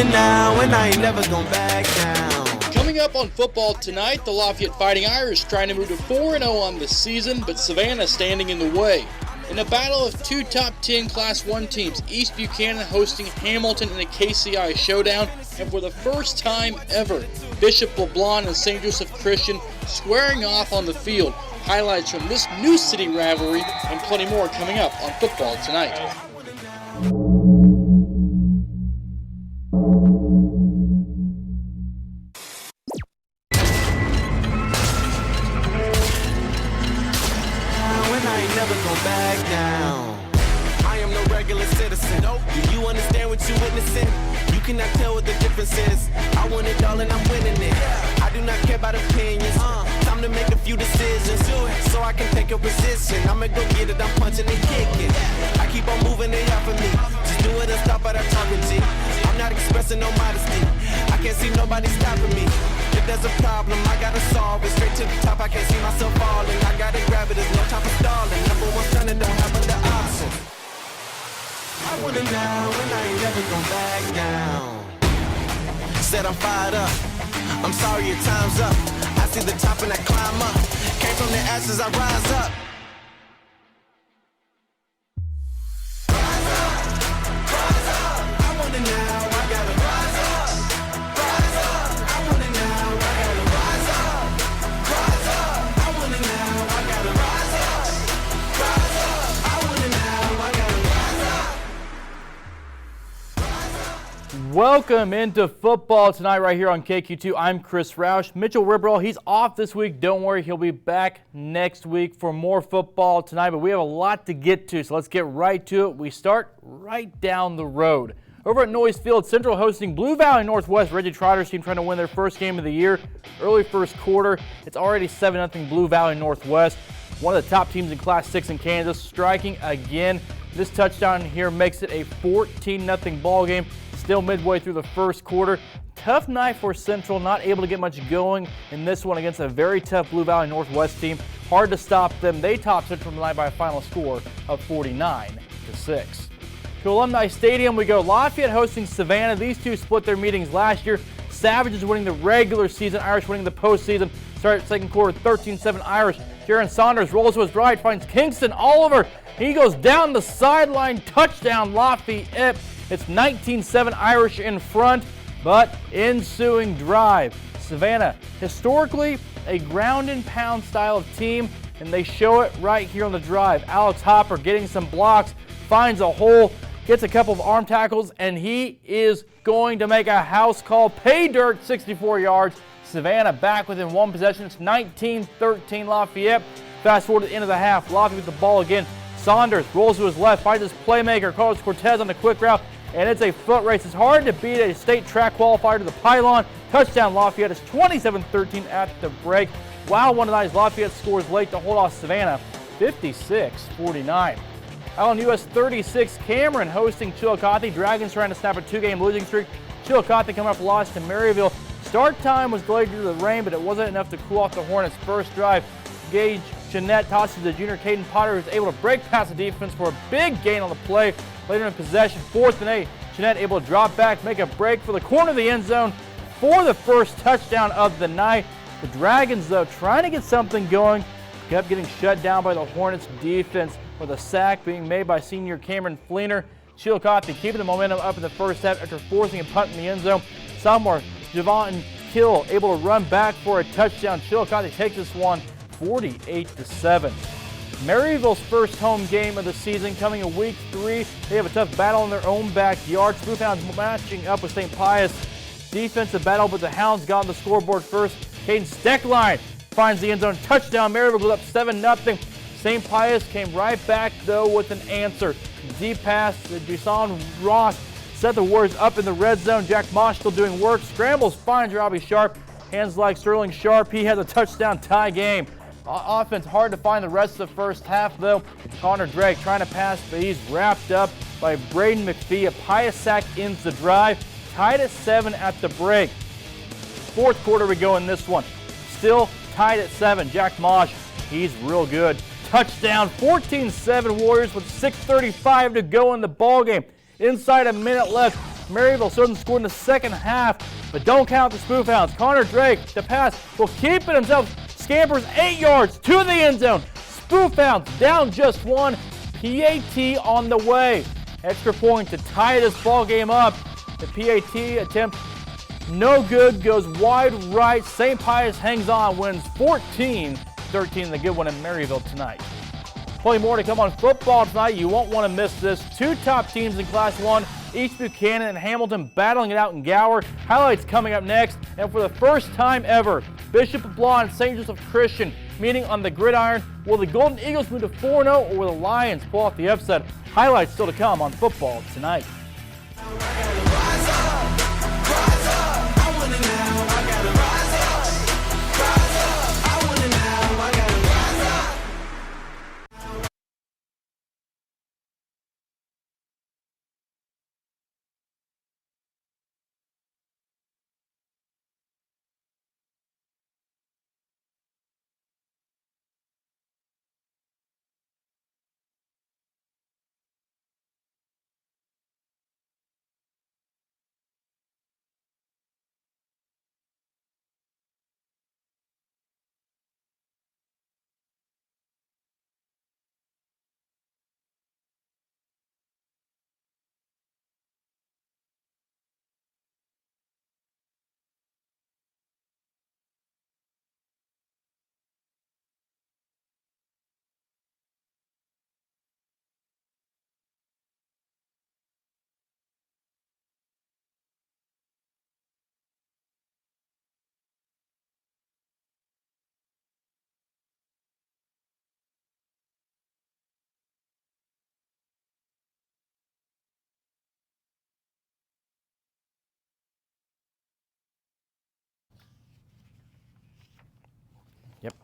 Now and I ain't never gonna back down. Coming up on football tonight, the Lafayette Fighting Irish trying to move to 4-0 on the season, but Savannah standing in the way. In a battle of two top 10 Class 1 teams, East Buchanan hosting Hamilton in a KCI showdown, and for the first time ever, Bishop LeBlanc and St. Joseph Christian squaring off on the field. Highlights from this new city rivalry and plenty more coming up on football tonight. Back down. I am no regular citizen. Nope. Do you understand what you're witnessing? You cannot tell what the difference is. I want it all and I'm winning it. I do not care about opinions. Time to make a few decisions so I can take a position. I'ma go get it, I'm punching and kicking. I keep on moving, they off of me. Just do it and stop at our talking G. I'm not expressing no modesty. I can't see nobody stopping me. If there's a problem, I gotta solve it. Straight to the top, I can't see myself falling. I gotta grab it, there's no time for stalling. Number one stunner, don't have other options. I want it now, and I ain't never gonna back down. Said I'm fired up. I'm sorry, your time's up. I see the top and I climb up. Came from the ashes, I rise up. Rise up, rise up. I want it now, I gotta rise up. Rise up, I want it now, I gotta rise up. Rise up, I want it now, I gotta rise up. Rise up, I want it now, I gotta rise up. Welcome into football tonight right here on KQ2. I'm Chris Roush. Mitchell Ribberall, he's off this week. Don't worry, he'll be back next week for more football tonight, but we have a lot to get to, so let's get right to it. We start right down the road. Over at Noyes Field, Central hosting Blue Valley Northwest. Reggie Trotter's team trying to win their first game of the year. Early first quarter, it's already 7-0 Blue Valley Northwest. One of the top teams in Class 6 in Kansas, striking again. This touchdown here makes it a 14-0 ball game. Still midway through the first quarter. Tough night for Central, not able to get much going in this one against a very tough Blue Valley Northwest team. Hard to stop them. They top Central tonight by a final score of 49-6. To Alumni Stadium we go. Lafayette hosting Savannah. These two split their meetings last year. Savages winning the regular season, Irish winning the postseason. Start second quarter 13-7 Irish. Jaron Saunders rolls to his right, finds Kingston Oliver. He goes down the sideline, touchdown Lafayette. It's 19-7 Irish in front, but ensuing drive. Savannah, historically a ground and pound style of team, and they show it right here on the drive. Alex Hopper getting some blocks, finds a hole, gets a couple of arm tackles, and he is going to make a house call. Pay dirt, 64 yards. Savannah back within one possession. It's 19-13 Lafayette. Fast forward to the end of the half. Lafayette with the ball again. Saunders rolls to his left, finds his playmaker, Carlos Cortez on the quick route, and it's a foot race. It's hard to beat a state track qualifier to the pylon. Touchdown Lafayette. It's 27-13 at the break. Wow, one of those Lafayette scores late to hold off Savannah, 56-49. Out on US 36, Cameron hosting Chillicothe. Dragons trying to snap a two-game losing streak. Chillicothe coming off a loss to Maryville. Start time was delayed due to the rain, but it wasn't enough to cool off the Hornets' first drive. Gage Jeanette tosses to junior Caden Potter, who's able to break past the defense for a big gain on the play. Later in possession, 4th and 8. Jeanette able to drop back, make a break for the corner of the end zone for the first touchdown of the night. The Dragons, though, trying to get something going, kept getting shut down by the Hornets defense with a sack being made by senior Cameron Fleener. Chillicothe keeping the momentum up in the first half after forcing a punt in the end zone. Somewhere, Javon Kill able to run back for a touchdown. Chillicothe takes this one 48-7. Maryville's first home game of the season coming in week 3. They have a tough battle in their own backyard. Smoothhounds matching up with St. Pius. Defensive battle, but the Hounds got on the scoreboard first. Caden Steckline finds the end zone. Touchdown. Maryville goes up 7-0. St. Pius came right back, though, with an answer. Deep pass to Jason Ross. Set the Warriors up in the red zone. Jack Mosh still doing work. Scrambles, finds Robbie Sharp. Hands like Sterling Sharp. He has a touchdown tie game. Offense hard to find the rest of the first half, though. Connor Drake trying to pass, but he's wrapped up by Braden McPhee. A Pius sack ends the drive. Tied at 7 at the break. Fourth quarter we go in this one. Still tied at 7. Jack Mosh, he's real good. Touchdown, 14-7 Warriors with 6:35 to go in the ball game. Inside a minute left, Maryville still doesn't score in the second half, but don't count the Spoof Hounds. Connor Drake, the pass, will keep it himself. Scampers 8 yards to the end zone. Spoof Hounds down just one. PAT on the way. Extra point to tie this ball game up. The PAT attempt no good, goes wide right. St. Pius hangs on, wins 14-13, the good one in Maryville tonight. Plenty more to come on football tonight. You won't want to miss this. 2 top teams in Class 1, East Buchanan and Hamilton battling it out in Gower. Highlights coming up next. And for the first time ever, Bishop of Law and St. Joseph Christian meeting on the gridiron. Will the Golden Eagles move to 4-0 or will the Lions pull off the upset? Highlights still to come on football tonight. Yep.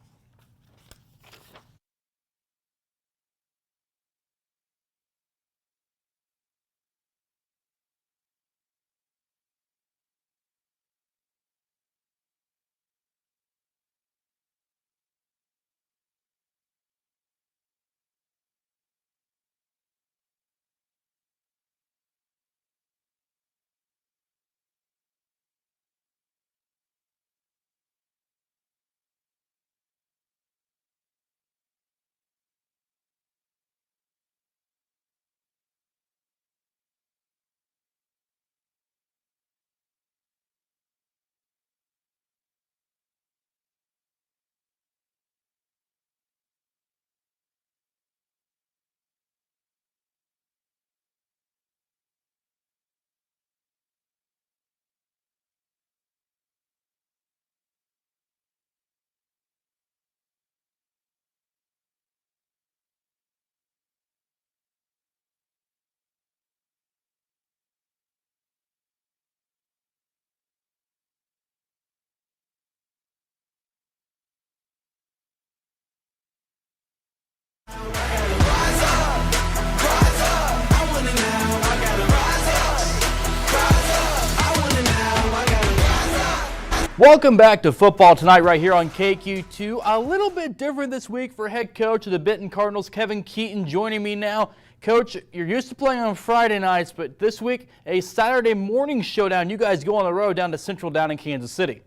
Welcome back to Football Tonight right here on KQ2. A little bit different this week for head coach of the Benton Cardinals, Kevin Keaton, joining me now. Coach, you're used to playing on Friday nights, but this week, a Saturday morning showdown. You guys go on the road down to Central down in Kansas City.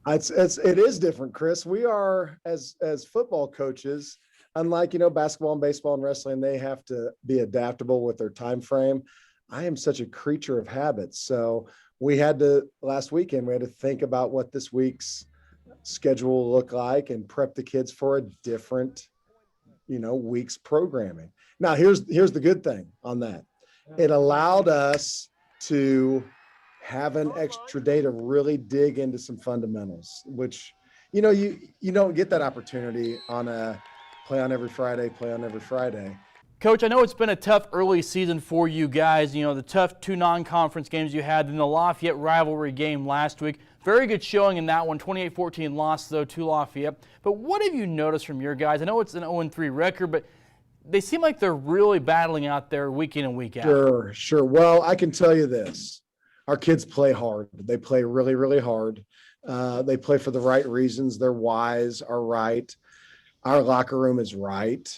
It is different, Chris. We are, as football coaches, unlike, basketball and baseball and wrestling, they have to be adaptable with their time frame. I am such a creature of habits. So last weekend, we had to think about what this week's schedule will look like and prep the kids for a different, week's programming. Now, here's the good thing on that. It allowed us to have an extra day to really dig into some fundamentals, which, you don't get that opportunity on a play on every Friday. Coach, I know it's been a tough early season for you guys. The tough 2 non-conference games you had, then the Lafayette rivalry game last week. Very good showing in that one. 28-14 loss, though, to Lafayette. But what have you noticed from your guys? I know it's an 0-3 record, but they seem like they're really battling out there week in and week out. Sure. Well, I can tell you this. Our kids play hard. They play really, really hard. They play for the right reasons. Their whys are right. Our locker room is right.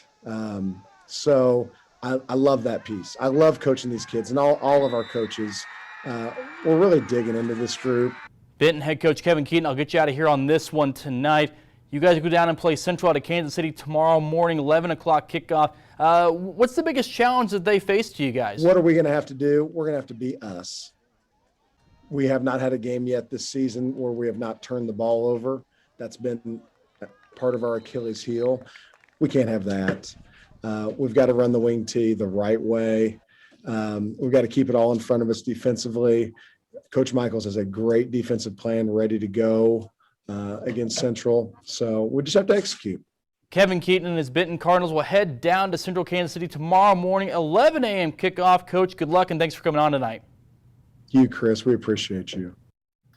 So I love that piece. I love coaching these kids, and all of our coaches. We're really digging into this group. Benton head coach Kevin Keaton, I'll get you out of here on this one tonight. You guys go down and play Central out of Kansas City tomorrow morning, 11 o'clock kickoff. What's the biggest challenge that they face to you guys? What are we going to have to do? We're going to have to be us. We have not had a game yet this season where we have not turned the ball over. That's been part of our Achilles heel. We can't have that. We've got to run the wing tee the right way. We've got to keep it all in front of us defensively. Coach Michaels has a great defensive plan ready to go against Central. So we just have to execute. Kevin Keaton and his Benton Cardinals will head down to Central Kansas City tomorrow morning, 11 a.m. kickoff. Coach, good luck and thanks for coming on tonight. You, Chris, we appreciate you.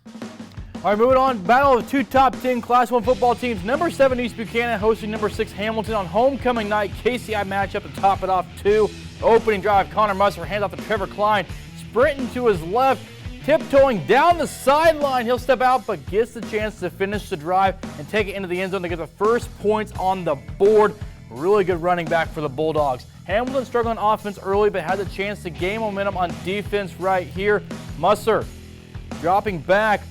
All right, moving on. Battle of two top 10 Class 1 football teams. Number 7 East Buchanan hosting number 6 Hamilton on homecoming night. KCI matchup to top it off 2. Opening drive, Connor Musser hands off to Trevor Klein. Sprinting to his left, tiptoeing down the sideline. He'll step out, but gets the chance to finish the drive and take it into the end zone to get the first points on the board. Really good running back for the Bulldogs. Hamilton struggling on offense early, but has a chance to gain momentum on defense right here. Musser dropping back,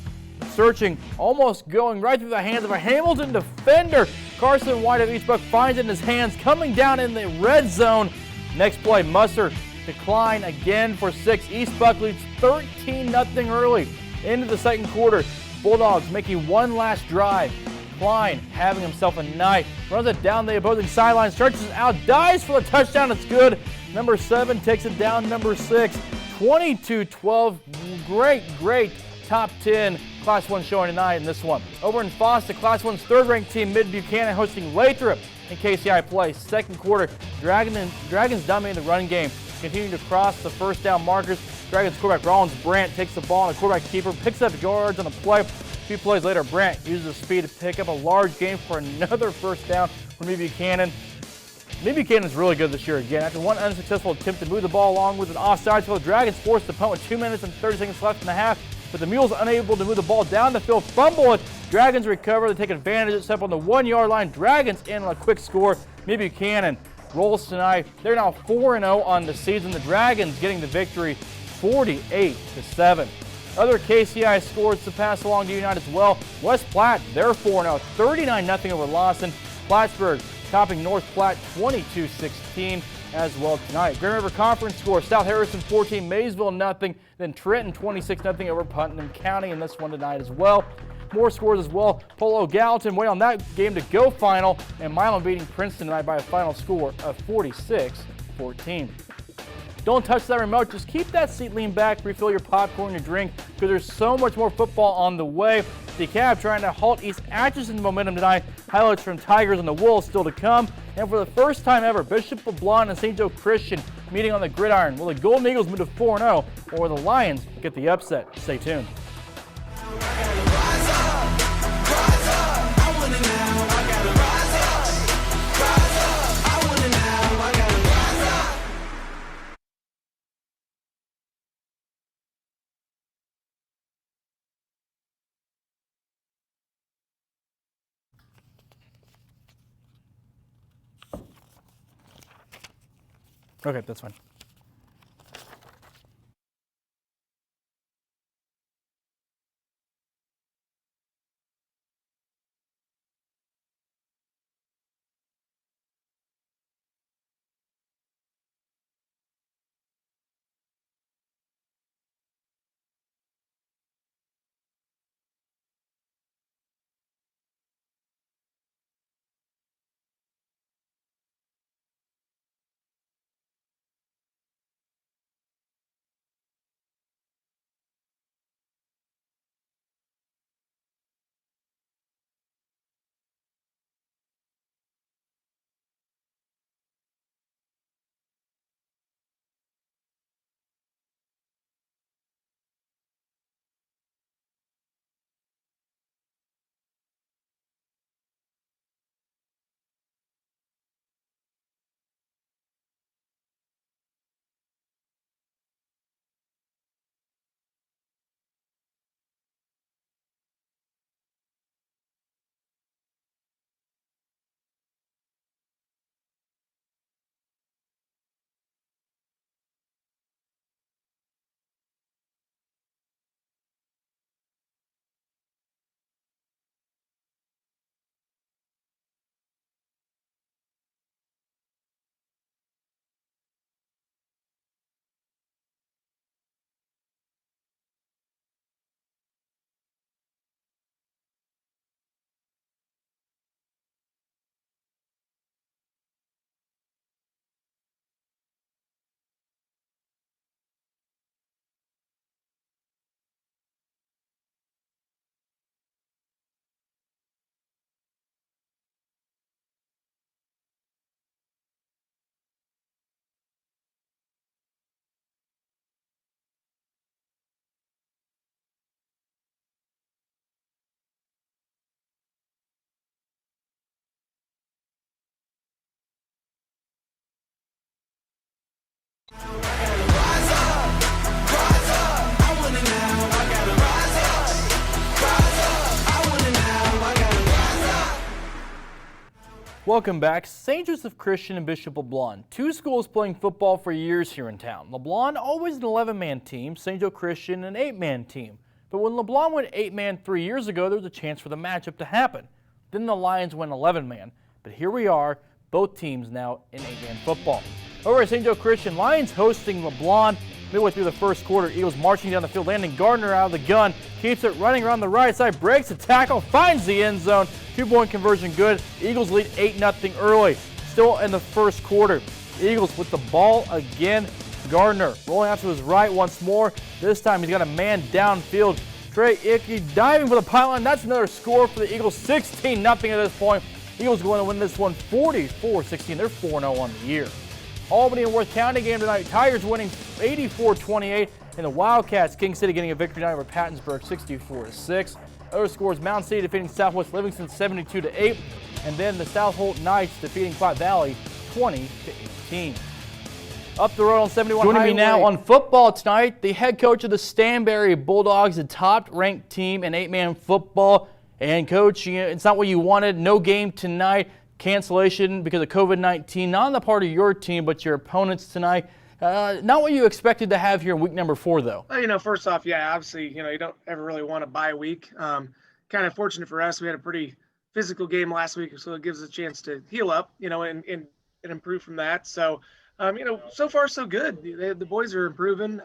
searching, almost going right through the hands of a Hamilton defender. Carson White of Eastbrook finds it in his hands, coming down in the red zone. Next play, Musser decline again for 6. Eastbrook leads 13-0 early into the second quarter. Bulldogs making one last drive. Klein having himself a night. Runs it down the opposing sideline, stretches it out, dives for the touchdown. It's good. Number 7 takes it down. Number 6, 22-12. Great top 10 Class 1 showing tonight in this one. Over in Foster, Class 1's third-ranked team, Mid-Buchanan, hosting Lathrop in KCI play. Second quarter, Dragons dominating the run game, continuing to cross the first down markers. Dragons quarterback Rollins Brandt takes the ball, and the quarterback keeper picks up yards on the play. A few plays later, Brandt uses his speed to pick up a large gain for another first down for Mid-Buchanan. Mid-Buchanan is really good this year again. After one unsuccessful attempt to move the ball along with an offside field, the Dragons forced the punt with 2 minutes and 30 seconds left in the half. But the Mules unable to move the ball down the field, fumble it. Dragons recover, they take advantage, except on the 1-yard line. Dragons in on a quick score. Mid-Buchanan rolls tonight. They're now 4-0 on the season. The Dragons getting the victory 48-7. Other KCI scores to pass along to you tonight as well. West Platte, they're 4-0, 39-0 over Lawson. Plattsburgh topping North Platte 22-16 as well tonight. Grand River Conference score, South Harrison 14, Maysville nothing. Then Trenton 26-0 over Putnam County in this one tonight as well. More scores as well. Polo Gallatin wait on that game to go final, and Milan beating Princeton tonight by a final score of 46-14. Don't touch that remote. Just keep that seat leaned back, refill your popcorn, your drink, because there's so much more football on the way. DeKalb trying to halt East Atchison's momentum tonight. Highlights from Tigers and the Wolves still to come. And for the first time ever, Bishop LeBlanc and St. Joe Christian meeting on the gridiron. Will the Golden Eagles move to 4-0, or will the Lions get the upset? Stay tuned. Okay, that's fine. Welcome back. St. Joseph Christian and Bishop LeBlond. Two schools playing football for years here in town. LeBlond always an 11-man team, St. Joe Christian an 8-man team. But when LeBlond went 8-man 3 years ago, there was a chance for the matchup to happen. Then the Lions went 11-man. But here we are, both teams now in 8-man football. Over at St. Joe Christian, Lions hosting LeBlond. Midway through the first quarter, Eagles marching down the field, landing Gardner out of the gun, keeps it running around the right side, breaks the tackle, finds the end zone. 2-point conversion good. Eagles lead 8-0 early. Still in the first quarter. Eagles with the ball again. Gardner rolling out to his right once more. This time he's got a man downfield. Trey Icky diving for the pylon. That's another score for the Eagles. 16-0 at this point. Eagles going to win this one 44-16. They're 4-0 on the year. Albany and Worth County game tonight. Tigers winning 84-28. And the Wildcats, King City getting a victory tonight over Pattonsburg 64-6. Other scores, Mountain City defeating Southwest Livingston 72-8. And then the South Holt Knights defeating Platte Valley 20-18. Up the road on 71 Joining Highway. me now on football tonight, the head coach of the Stanberry Bulldogs, the top-ranked team in 8-man football. And coach, it's not what you wanted. No game tonight. Cancellation because of COVID-19. Not on the part of your team, but your opponents tonight. Not what you expected to have here in week number 4, though. Well, first off, yeah, obviously, you don't ever really want to bye week. Kind of fortunate for us. We had a pretty physical game last week, so it gives us a chance to heal up, and improve from that. So, so far so good. The boys are improving.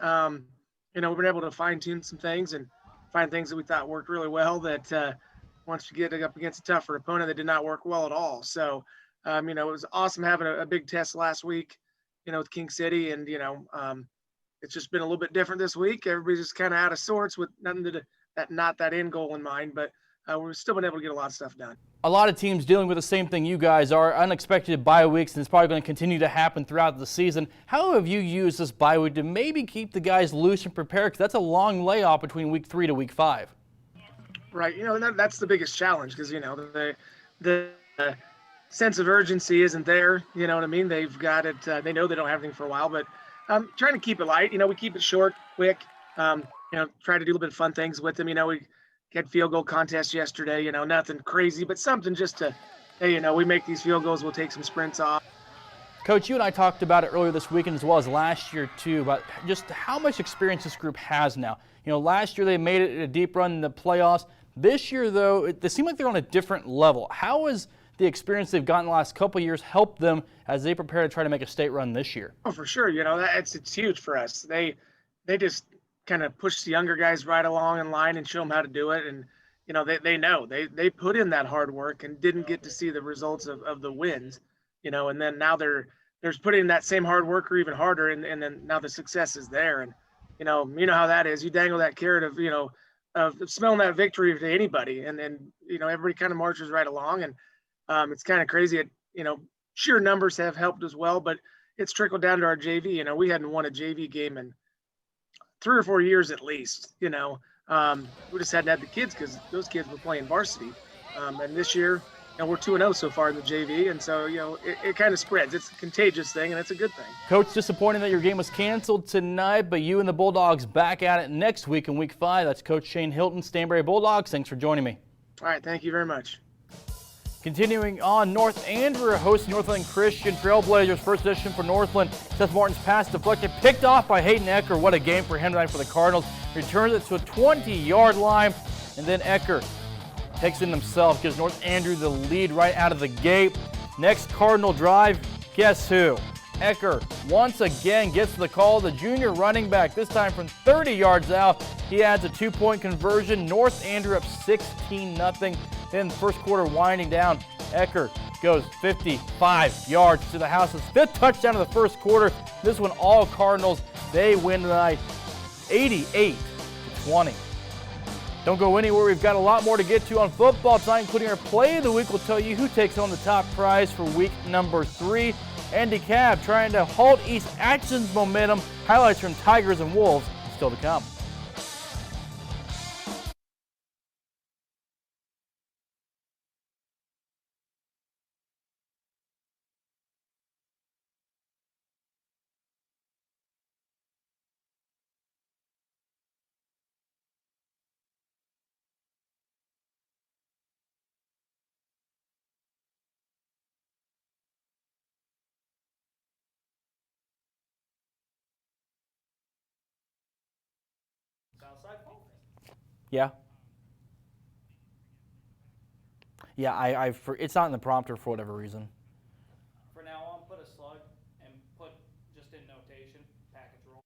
We've been able to fine tune some things and find things that we thought worked really well that once you get up against a tougher opponent, that did not work well at all. So, it was awesome having a big test last week, with King City, and it's just been a little bit different this week. Everybody's just kind of out of sorts with nothing not that end goal in mind, but we've still been able to get a lot of stuff done. A lot of teams dealing with the same thing you guys are, unexpected bye weeks, and it's probably going to continue to happen throughout the season. How have you used this bye week to maybe keep the guys loose and prepared? Because that's a long layoff between week 3 to week 5. Right. That's the biggest challenge because, the sense of urgency isn't there. You know what I mean? They've got it. They know they don't have anything for a while, but trying to keep it light. We keep it short, quick. Try to do a little bit of fun things with them. We had field goal contest yesterday. Nothing crazy, but something just to, hey, we make these field goals. We'll take some sprints off. Coach, you and I talked about it earlier this weekend as well as last year too, about just how much experience this group has now. Last year they made it a deep run in the playoffs. This year, though, they seem like they're on a different level. How has the experience they've gotten the last couple of years helped them as they prepare to try to make a state run this year? Oh, for sure. It's huge for us. They just kind of push the younger guys right along in line and show them how to do it. And, they know they put in that hard work and didn't get to see the results of the wins, and then now they're putting in that same hard work or even harder. And then now the success is there. And, you know how that is. You dangle that carrot of smelling that victory to anybody. And then, everybody kind of marches right along. And it's kind of crazy. Sheer numbers have helped as well, but it's trickled down to our JV. We hadn't won a JV game in 3 or 4 years at least. We just hadn't had the kids because those kids were playing varsity. And this year, we're 2-0 so far in the JV, and so it kind of spreads. It's a contagious thing, and it's a good thing. Coach, disappointing that your game was canceled tonight, but you and the Bulldogs back at it next week in Week 5. That's Coach Shane Hilton, Stanberry Bulldogs. Thanks for joining me. All right, thank you very much. Continuing on, North Andrew hosting Northland Christian Trailblazers. First edition for Northland. Seth Martin's pass deflected, picked off by Hayden Ecker. What a game for him tonight for the Cardinals. Returns it to a 20-yard line, and then Ecker takes it himself, gives North Andrew the lead right out of the gate. Next Cardinal drive, guess who? Ecker once again gets the call, the junior running back, this time from 30 yards out. He adds a 2-point conversion. North Andrew up 16-0. Then first quarter winding down, Ecker goes 55 yards to the house. His 5th touchdown of the first quarter. This one all Cardinals. They win tonight 88-20. Don't go anywhere. We've got a lot more to get to on football tonight, including our play of the week. We'll tell you who takes home the top prize for week number 3. Andy Cabb trying to halt East Atchison's momentum. Highlights from Tigers and Wolves still to come. Yeah. Yeah, it's not in the prompter for whatever reason. For now on, put a slug and put just in notation, package roll.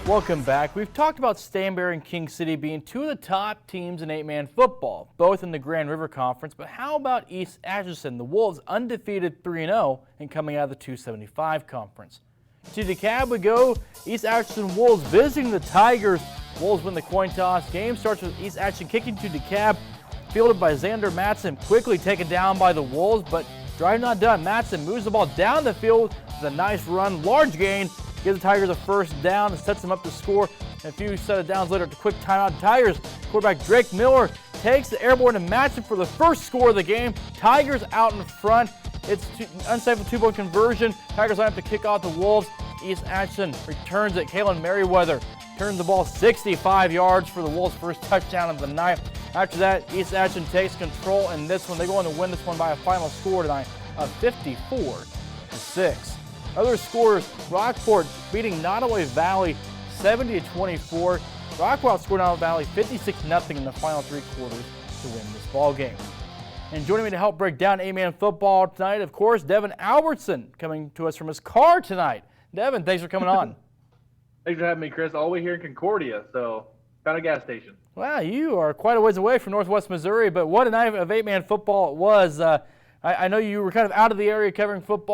Welcome back. We've talked about Stanberry and King City being two of the top teams in 8-man football, both in the Grand River Conference, but how about East Atchison, the Wolves undefeated 3-0 and coming out of the 275 Conference? To DeKalb we go. East Atchison Wolves visiting the Tigers. Wolves win the coin toss. Game starts with East Atchison kicking to DeKalb, fielded by Xander Matson, quickly taken down by the Wolves, but drive not done. Matson moves the ball down the field with a nice run, large gain, gives the Tigers a first down and sets them up to score. And a few set of downs later, a quick timeout. Tigers quarterback Drake Miller takes the airborne to Matson for the first score of the game. Tigers out in front. It's unsafe with two-point conversion. Tigers line up to kick off the Wolves. East Atchison returns it. Kalen Merriweather turns the ball 65 yards for the Wolves' first touchdown of the night. After that, East Atchison takes control in this one. They go on to win this one by a final score tonight of 54-6. Other scores, Rockport beating Nottoway Valley 70-24. Rockport outscored Nottoway Valley 56-0 in the final three quarters to win this ball game. And joining me to help break down 8-man football tonight, of course, Devin Albertson, coming to us from his car tonight. Devin, thanks for coming on. Thanks for having me, Chris. All the way here in Concordia, so found a gas station. Wow, you are quite a ways away from Northwest Missouri, but what a night of 8-man football it was. I know you were kind of out of the area covering football.